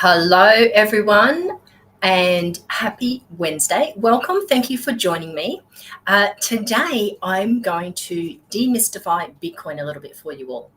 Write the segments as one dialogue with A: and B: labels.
A: Hello, everyone, and happy Wednesday. Welcome. Thank you for joining me. Today, I'm going to demystify Bitcoin a little bit for you all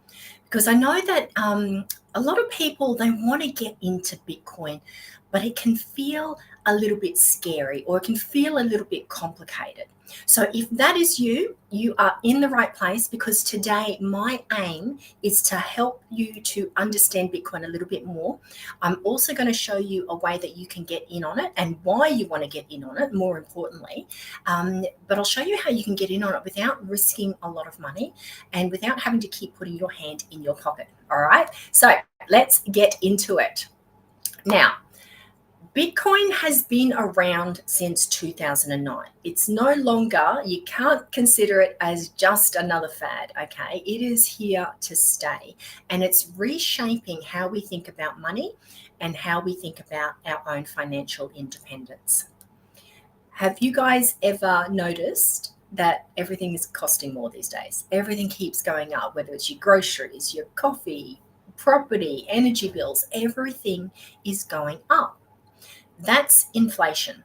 A: because I know that a lot of people they want to get into Bitcoin, but it can feel a little bit scary or it can feel a little bit complicated. So if that is you, you are in the right place because today my aim is to help you to understand Bitcoin a little bit more. I'm also going to show you a way that you can get in on it and why you want to get in on it, more importantly. But I'll show you how you can get in on it without risking a lot of money and without having to keep putting your hand in your pocket. All right, so let's get into it. Now, Bitcoin has been around since 2009. It's no longer, you can't consider it as just another fad, okay? It is here to stay, and it's reshaping how we think about money and how we think about our own financial independence. Have you guys ever noticed that everything is costing more these days? Everything keeps going up, whether it's your groceries, your coffee, property, energy bills, everything is going up. That's inflation.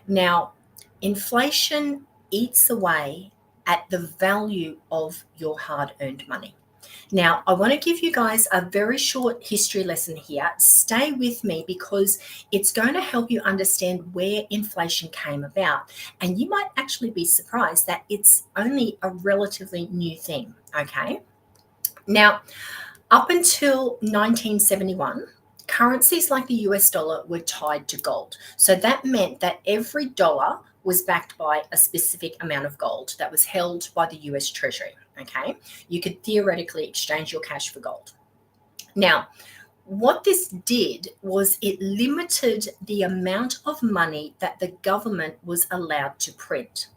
A: Now, inflation eats away at the value of your hard-earned money. Now, I want to give you guys a very short history lesson here. Stay with me because it's going to help you understand where inflation came about. And you might actually be surprised that it's only a relatively new thing, okay? Now, up until 1971, currencies like the US dollar were tied to gold. So that meant that every dollar was backed by a specific amount of gold that was held by the US Treasury. Okay, you could theoretically exchange your cash for gold. Now, what this did was it limited the amount of money that the government was allowed to print.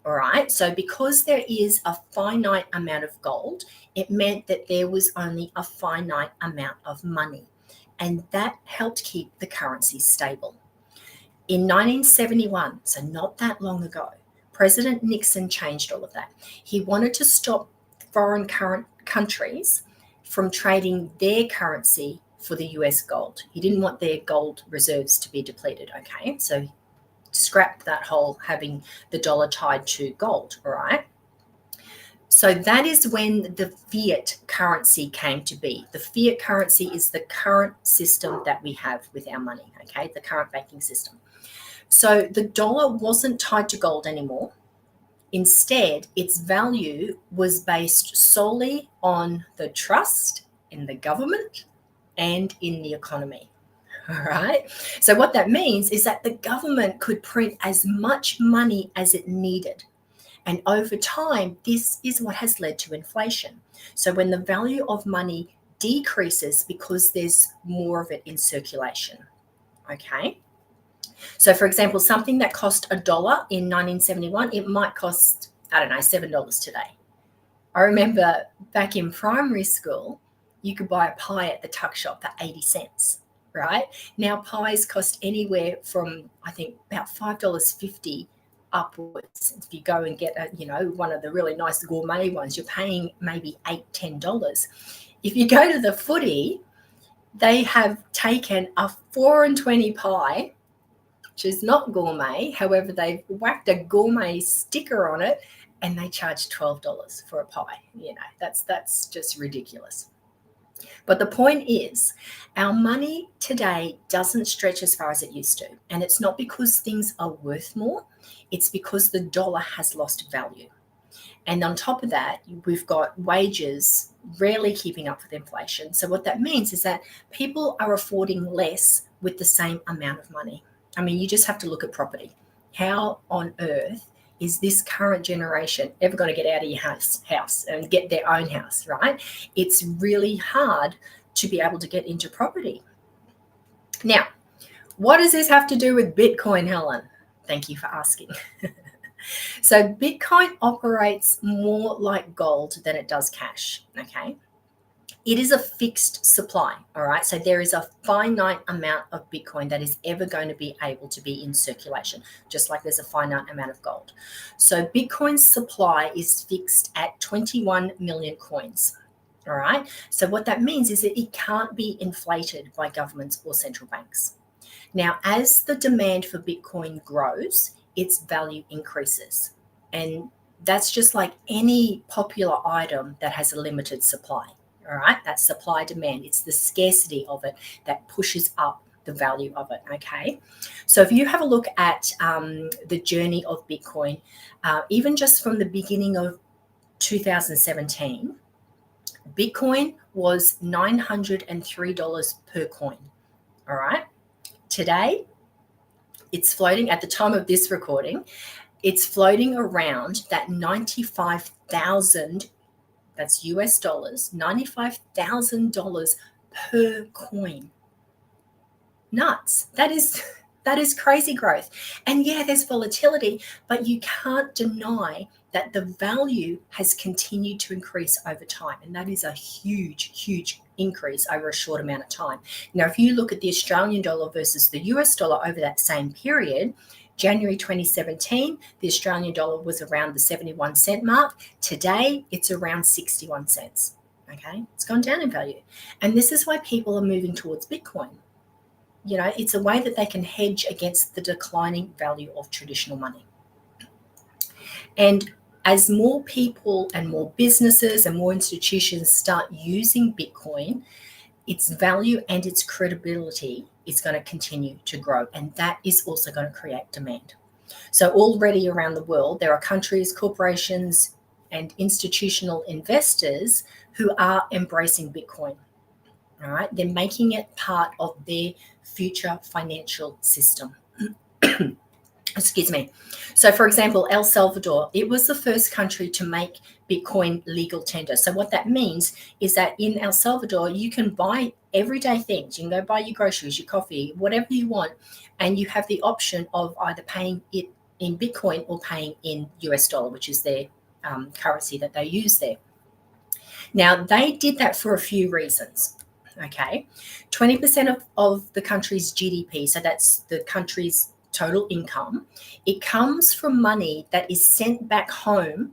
A: All right, so because there is a finite amount of gold, it meant that there was only a finite amount of money, and that helped keep the currency stable. In 1971, so not that long ago, President Nixon changed all of that. He wanted to stop foreign countries from trading their currency for the US gold. He didn't want their gold reserves to be depleted, okay? So scrap that whole having the dollar tied to gold, all right? So that is when the fiat currency came to be. The fiat currency is the current system that we have with our money, okay? The current banking system. So the dollar wasn't tied to gold anymore. Instead, its value was based solely on the trust in the government and in the economy. All right. So what that means is that the government could print as much money as it needed. And over time, this is what has led to inflation. So when the value of money decreases because there's more of it in circulation. Okay. So for example, something that cost $1 in 1971, it might cost, I don't know, $7 today. I remember back in primary school, you could buy a pie at the tuck shop for 80 cents. Right? Now pies cost anywhere from, I think, about $5.50 upwards. If you go and get one of the really nice gourmet ones, you're paying maybe $8-10. If you go to the footy, they have taken a 4 and 20 pie, which is not gourmet. However, they've whacked a gourmet sticker on it and they charge $12 for a pie. That's just ridiculous. But the point is, our money today doesn't stretch as far as it used to. And it's not because things are worth more, it's because the dollar has lost value. And on top of that, we've got wages rarely keeping up with inflation. So what that means is that people are affording less with the same amount of money. I mean, you just have to look at property. How on earth is this current generation ever going to get out of your house and get their own house, right? It's really hard to be able to get into property. Now, what does this have to do with Bitcoin, Helen? Thank you for asking. So Bitcoin operates more like gold than it does cash, okay? It is a fixed supply, all right? So there is a finite amount of Bitcoin that is ever going to be able to be in circulation, just like there's a finite amount of gold. So Bitcoin's supply is fixed at 21 million coins. All right. So what that means is that it can't be inflated by governments or central banks. Now, as the demand for Bitcoin grows, its value increases. And that's just like any popular item that has a limited supply. All right. That's supply demand. It's the scarcity of it that pushes up the value of it. Okay. So if you have a look at the journey of Bitcoin, even just from the beginning of 2017, Bitcoin was $903 per coin. All right. Today, it's floating at the time of this recording, it's floating around that 95,000, that's US dollars, $95,000 per coin. Nuts. That is crazy growth. And yeah, there's volatility, but you can't deny that the value has continued to increase over time. And that is a huge, huge increase over a short amount of time. Now, if you look at the Australian dollar versus the US dollar over that same period, January 2017, the Australian dollar was around the 71 cent mark. Today, it's around 61 cents. Okay, it's gone down in value. And this is why people are moving towards Bitcoin. You know, it's a way that they can hedge against the declining value of traditional money. And as more people and more businesses and more institutions start using Bitcoin, its value and its credibility is going to continue to grow. And that is also going to create demand. So already around the world, there are countries, corporations, and institutional investors who are embracing Bitcoin. All right, they're making it part of their future financial system. Excuse me. So, for example, El Salvador, it was the first country to make Bitcoin legal tender. So, what that means is that in El Salvador, you can buy everyday things. You can go buy your groceries, your coffee, whatever you want, and you have the option of either paying it in Bitcoin or paying in US dollar, which is their currency that they use there. Now, they did that for a few reasons. Okay, 20% of the country's GDP, so that's the country's total income, it comes from money that is sent back home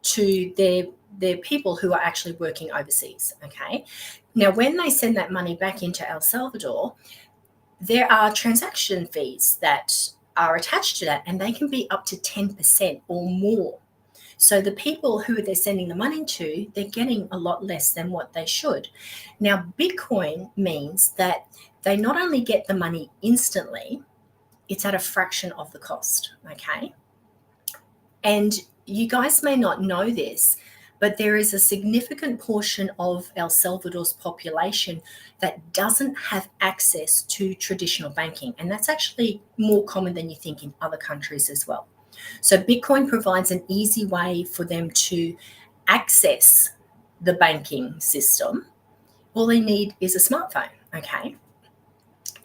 A: to their people who are actually working overseas. Okay, now when they send that money back into El Salvador, there are transaction fees that are attached to that, and they can be up to 10% or more. So the people who they're sending the money to, they're getting a lot less than what they should. Now, Bitcoin means that they not only get the money instantly, it's at a fraction of the cost, okay? And you guys may not know this, but there is a significant portion of El Salvador's population that doesn't have access to traditional banking. And that's actually more common than you think in other countries as well. So Bitcoin provides an easy way for them to access the banking system. All they need is a smartphone, okay?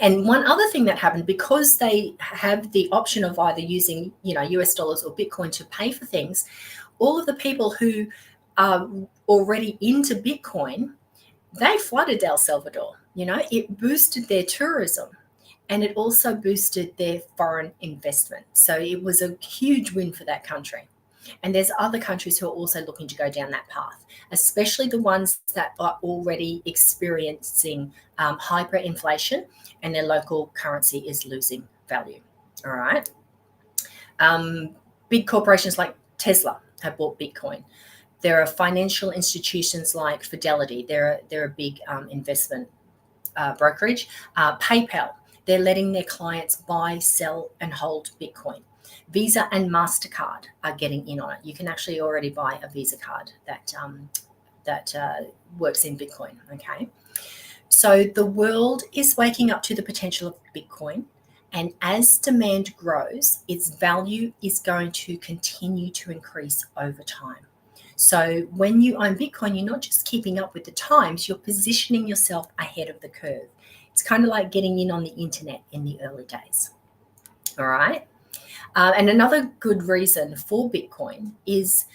A: And one other thing that happened, because they have the option of either using, US dollars or Bitcoin to pay for things, all of the people who are already into Bitcoin, they flooded El Salvador. It boosted their tourism. And it also boosted their foreign investment. So it was a huge win for that country. And there's other countries who are also looking to go down that path, especially the ones that are already experiencing hyperinflation and their local currency is losing value. All right. Big corporations like Tesla have bought Bitcoin. There are financial institutions like Fidelity. They're a big investment brokerage. PayPal. They're letting their clients buy, sell, and hold Bitcoin. Visa and MasterCard are getting in on it. You can actually already buy a Visa card that works in Bitcoin, okay? So the world is waking up to the potential of Bitcoin, and as demand grows, its value is going to continue to increase over time. So when you own Bitcoin, you're not just keeping up with the times, you're positioning yourself ahead of the curve. It's kind of like getting in on the internet in the early days. All right. And another good reason for Bitcoin is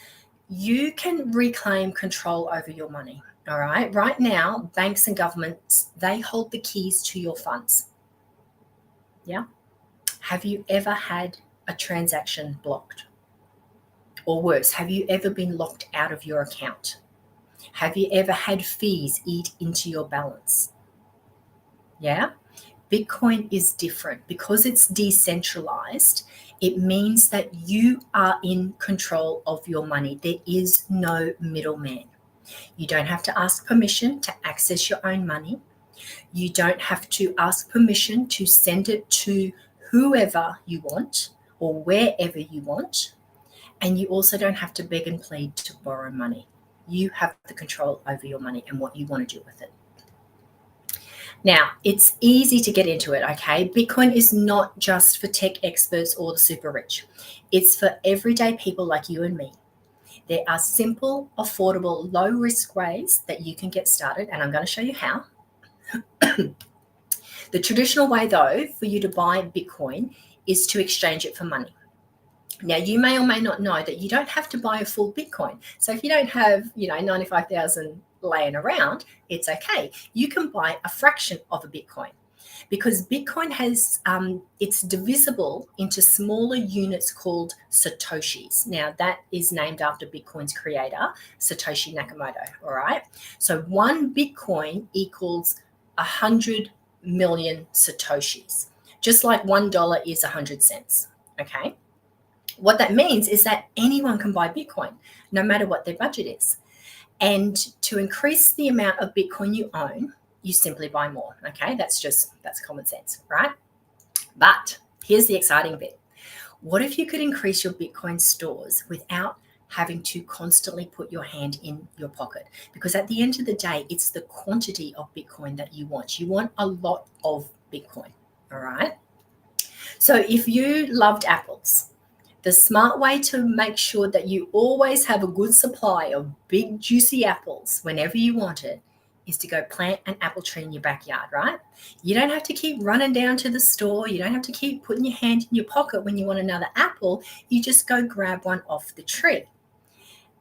A: you can reclaim control over your money. All right. Right now, banks and governments, they hold the keys to your funds. Yeah. Have you ever had a transaction blocked? Or worse, have you ever been locked out of your account? Have you ever had fees eat into your balance? Yeah. Bitcoin is different because it's decentralized. It means that you are in control of your money. There is no middleman. You don't have to ask permission to access your own money. You don't have to ask permission to send it to whoever you want or wherever you want. And you also don't have to beg and plead to borrow money. You have the control over your money and what you want to do with it. Now, it's easy to get into it, okay? Bitcoin is not just for tech experts or the super rich. It's for everyday people like you and me. There are simple, affordable, low-risk ways that you can get started, and I'm going to show you how. The traditional way, though, for you to buy Bitcoin is to exchange it for money. Now, you may or may not know that you don't have to buy a full Bitcoin. So if you don't have, 95,000 laying around, it's okay. You can buy a fraction of a Bitcoin because Bitcoin has, it's divisible into smaller units called Satoshis. Now, that is named after Bitcoin's creator, Satoshi Nakamoto, all right? So one Bitcoin equals 100 million Satoshis, just like $1 is 100 cents, okay? What that means is that anyone can buy Bitcoin, no matter what their budget is. And to increase the amount of Bitcoin you own, you simply buy more. Okay, that's common sense, right? But here's the exciting bit. What if you could increase your Bitcoin stores without having to constantly put your hand in your pocket? Because at the end of the day, it's the quantity of Bitcoin that you want. You want a lot of Bitcoin, all right? So if you loved apples, the smart way to make sure that you always have a good supply of big, juicy apples whenever you want it is to go plant an apple tree in your backyard, right? You don't have to keep running down to the store. You don't have to keep putting your hand in your pocket when you want another apple. You just go grab one off the tree.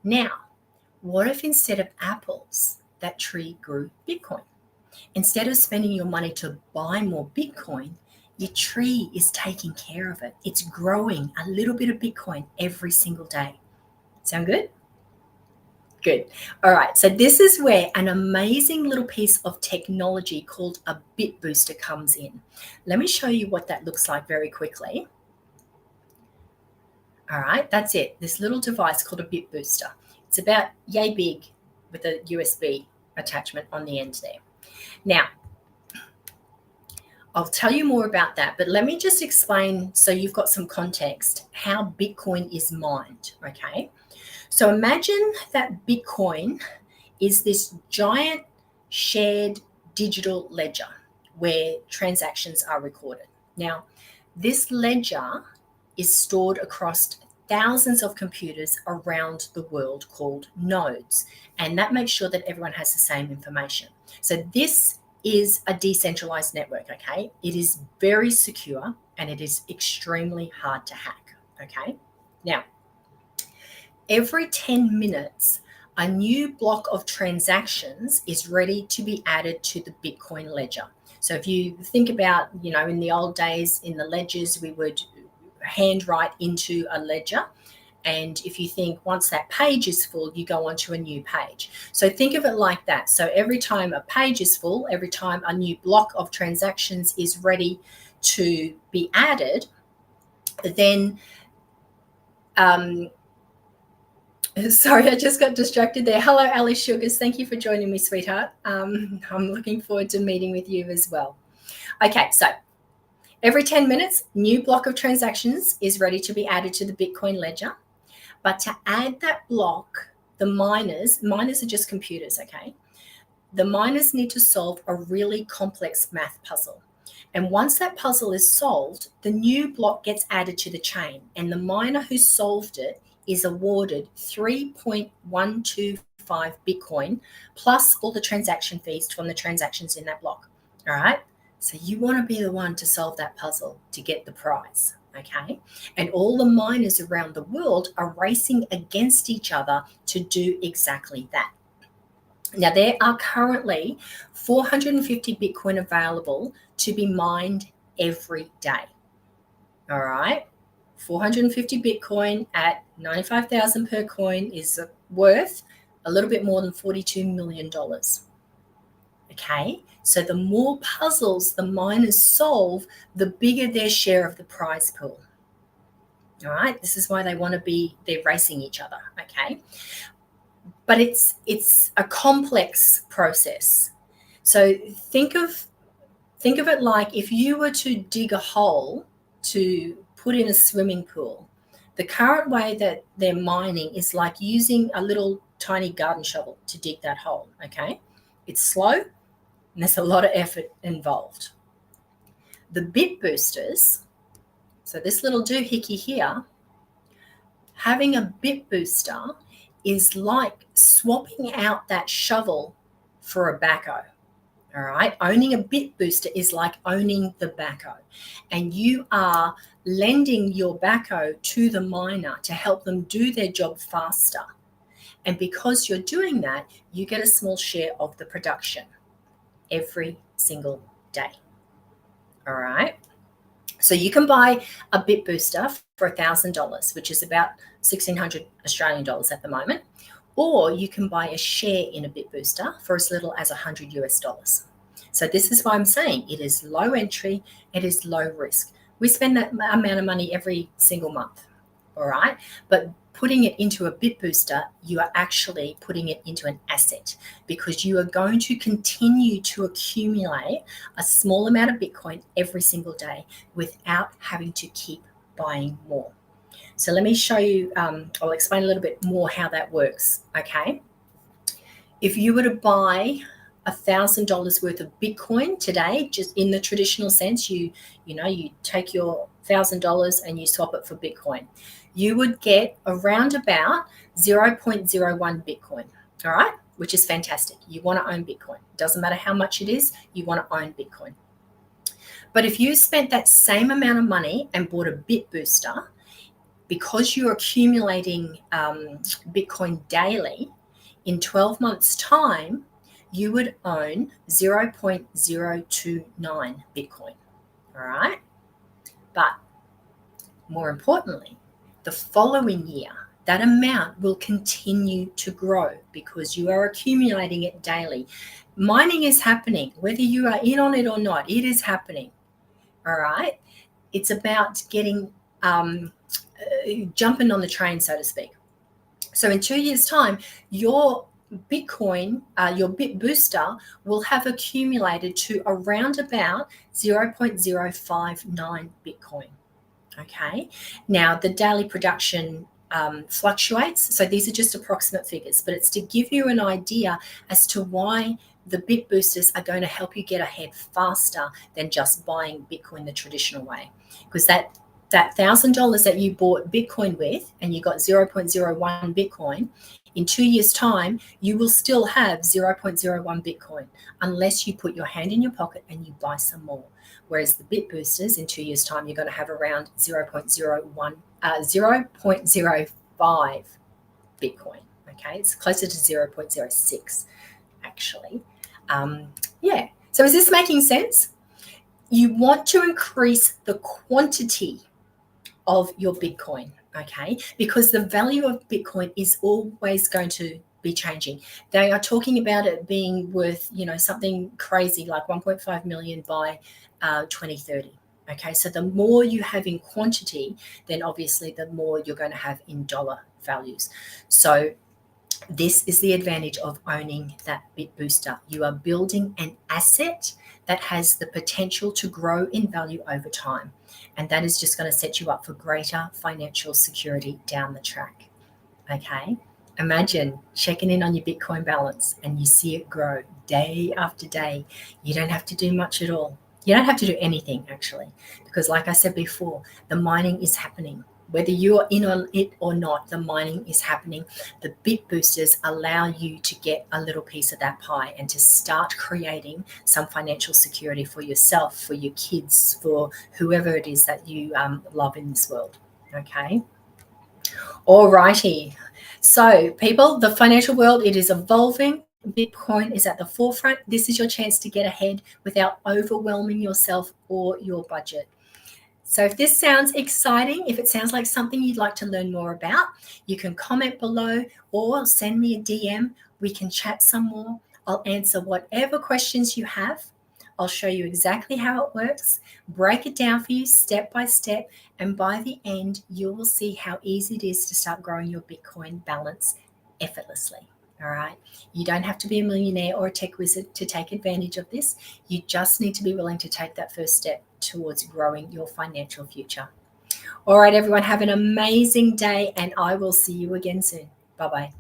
A: Now, what if instead of apples, that tree grew Bitcoin? Instead of spending your money to buy more Bitcoin, your tree is taking care of it. It's growing a little bit of Bitcoin every single day. Sound good? Good. All right. So this is where an amazing little piece of technology called a bit booster comes in. Let me show you what that looks like very quickly. All right. That's it. This little device called a bit booster. It's about yay big with a USB attachment on the end there. Now, I'll tell you more about that, but let me just explain so you've got some context how Bitcoin is mined, okay? So imagine that Bitcoin is this giant shared digital ledger where transactions are recorded. Now, this ledger is stored across thousands of computers around the world called nodes, and that makes sure that everyone has the same information. So this is a decentralized network, okay? It is very secure and it is extremely hard to hack, okay? Now, every 10 minutes, a new block of transactions is ready to be added to the Bitcoin ledger. So if you think about, in the old days in the ledgers, we would handwrite into a ledger. And if you think once that page is full, you go on to a new page. So think of it like that. So every time a page is full, every time a new block of transactions is ready to be added, then, sorry, I just got distracted there. Hello, Alice Sugars. Thank you for joining me, sweetheart. I'm looking forward to meeting with you as well. Okay, so every 10 minutes, new block of transactions is ready to be added to the Bitcoin ledger. But to add that block, the miners are just computers, okay? The miners need to solve a really complex math puzzle. And once that puzzle is solved, the new block gets added to the chain, and the miner who solved it is awarded 3.125 Bitcoin plus all the transaction fees from the transactions in that block, all right? So you want to be the one to solve that puzzle to get the prize. Okay, and all the miners around the world are racing against each other to do exactly that. Now, there are currently 450 Bitcoin available to be mined every day. All right, 450 Bitcoin at 95,000 per coin is worth a little bit more than $42 million. Okay, so the more puzzles the miners solve, the bigger their share of the prize pool. All right, this is why they're racing each other. Okay, but it's a complex process. So think of it like if you were to dig a hole to put in a swimming pool. The current way that they're mining is like using a little tiny garden shovel to dig that hole. Okay, it's slow and there's a lot of effort involved. The bit boosters, so this little doohickey here, having a bit booster is like swapping out that shovel for a backhoe. All right, owning a bit booster is like owning the backhoe, and you are lending your backhoe to the miner to help them do their job faster. And because you're doing that, you get a small share of the production every single day. All right, so you can buy a bit booster for $1,000, which is about 1,600 Australian dollars at the moment. Or you can buy a share in a bit booster for as little as $100. So this is why I'm saying it is low entry, it is low risk. We spend that amount of money every single month, all right? But putting it into a bit booster, you are actually putting it into an asset because you are going to continue to accumulate a small amount of Bitcoin every single day without having to keep buying more. So let me show you, I'll explain a little bit more how that works, okay? If you were to buy $1,000 worth of Bitcoin today, just in the traditional sense, you take your $1,000 and you swap it for Bitcoin, you would get around about 0.01 Bitcoin, all right? Which is fantastic. You want to own Bitcoin. Doesn't matter how much it is, you want to own Bitcoin. But if you spent that same amount of money and bought a bit booster, because you're accumulating Bitcoin daily, in 12 months' time, you would own 0.029 Bitcoin, all right? But more importantly, the following year, that amount will continue to grow because you are accumulating it daily. Mining is happening, whether you are in on it or not, it is happening, all right? It's about getting jumping on the train, so to speak. So in 2 years' time, your Bitcoin, your bit booster will have accumulated to around about 0.059 Bitcoin. Okay. Now the daily production fluctuates. So these are just approximate figures, but it's to give you an idea as to why the bit boosters are going to help you get ahead faster than just buying Bitcoin the traditional way. Because that $1,000 that you bought Bitcoin with and you got 0.01 Bitcoin, in 2 years' time, you will still have 0.01 Bitcoin unless you put your hand in your pocket and you buy some more. Whereas the bit boosters, in 2 years' time, you're going to have around 0.05 Bitcoin. Okay, it's closer to 0.06 actually. Yeah. So is this making sense? You want to increase the quantity of your Bitcoin, okay? Because the value of Bitcoin is always going to be changing. They are talking about it being worth, something crazy like 1.5 million by 2030. Okay, so the more you have in quantity, then obviously the more you're going to have in dollar values. So this is the advantage of owning that bit booster. You are building an asset that has the potential to grow in value over time. And that is just going to set you up for greater financial security down the track. Okay. Imagine checking in on your Bitcoin balance and you see it grow day after day. You don't have to do much at all. You don't have to do anything actually, because like I said before, the mining is happening. Whether you're in on it or not, the mining is happening. The bit boosters allow you to get a little piece of that pie and to start creating some financial security for yourself, for your kids, for whoever it is that you love in this world. Okay. All righty. So people, the financial world, it is evolving. Bitcoin is at the forefront. This is your chance to get ahead without overwhelming yourself or your budget. So if this sounds exciting, if it sounds like something you'd like to learn more about, you can comment below or send me a DM. We can chat some more. I'll answer whatever questions you have. I'll show you exactly how it works, break it down for you step by step, and by the end, you will see how easy it is to start growing your Bitcoin balance effortlessly. All right. You don't have to be a millionaire or a tech wizard to take advantage of this. You just need to be willing to take that first step towards growing your financial future. All right, everyone, have an amazing day, and I will see you again soon. Bye-bye.